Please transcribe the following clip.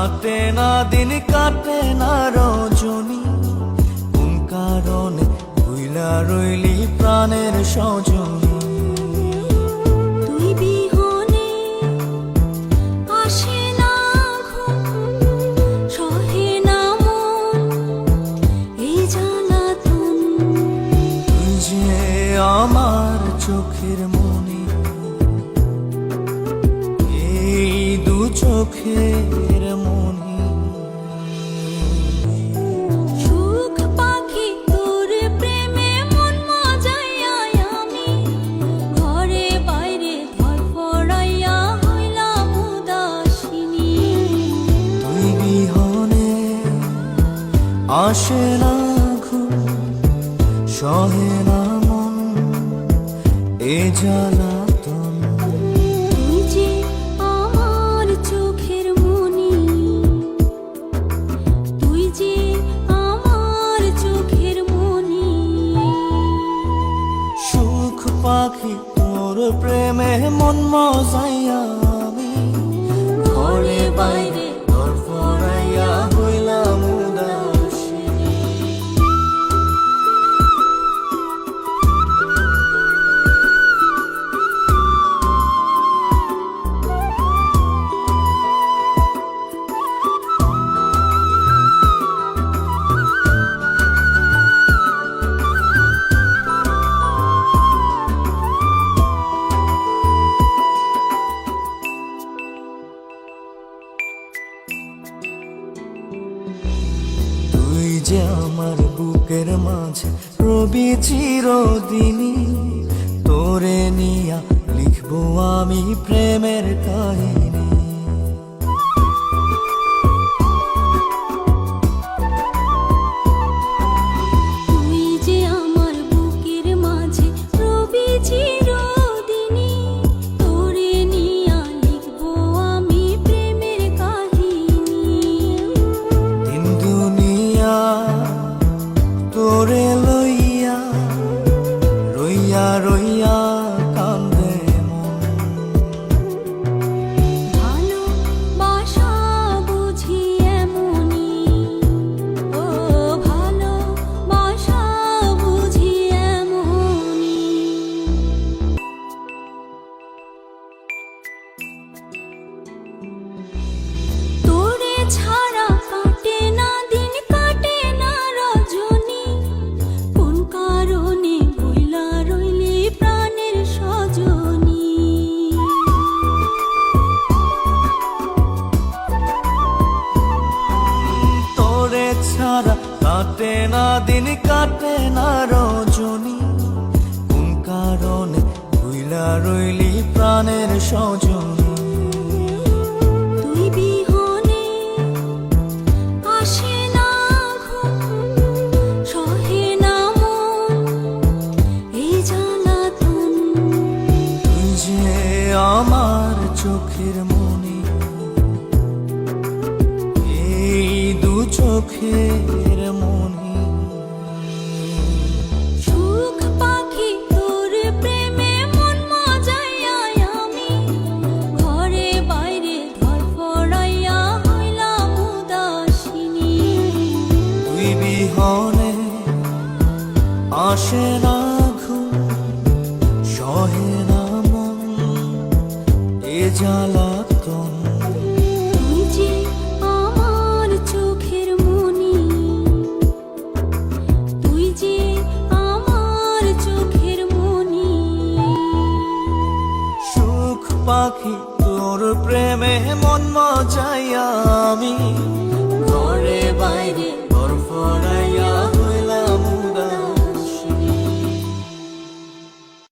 কাটে না দিন কাটে না রজনী, কোন কারণে ভুইলা রইলি প্রাণের সজনী। তুই বিহনে আসে না ঘুম, সহে না মন এই জ্বালাতন। তুই যে আমার চোখের মনি, এই দু চোখের মনি। সুখ পাখি তোর প্রেমে মন মজাইয়া আমি, ঘরে বাইরে ধরফরাইয়া হইলাম উদাসিনী। তুই বিহনে আসে না ঘুম, সহে না মন এ জ্বালাতন। তুই যে আমার চোখের মনি, তুই যে আমার চোখের মনি। সুখ পাখি তোর প্রেমে মন মজাইয়া আমি, ঘরে বাইরে ধরফরাইয়া হইলাম উদাসিনী। তুই যে আমার বুকের মাঝে রবি চিরদিনই, তোরে নিয়া লিখবো আমি প্রেমের কাহিনী। তুই যে আমার বুকের মাঝে রবি চিরদিনই, তোরে নিয়া লিখবো আমি প্রেমের কাহিনী। দিন দুনিয়া তোরে লইয়া রইয়া রইয়া কান্দে মন। ভালোবাসা বুঝি এমনই, ও ভালোবাসা বুঝি এমনই। তোরে ছাড়া কাটে না দিন কাটে না রজনী, কোন কারণে ভুইলা রইলি প্রাণের সজনী। তোরে ছাড়া কাটে না দিন কাটে না রজনী, কোন কারণে ভুইলা রইলি প্রাণের সজনী। তুই বিহনে আসে না ঘুম, সহে না মন এই জ্বালাতন। তুই যে আমার চোখের মনি, এই দু চোখের মনি। সুখ পাখি তোর প্রেমে মন মজাইয়া আমি, ঘরে বাইরে ধরফরাইয়া হইলাম উদাসিনী। তুই বিহনে আসে না ঘুম, সহে না মন এ জ্বালাতন। তুই যে আমার চোখের মনি, তুই যে আমার চোখের মনি। সুখ পাখি তোর প্রেমে মন মজাইয়া আমি, ঘরে বাইরে ধরফরাইয়া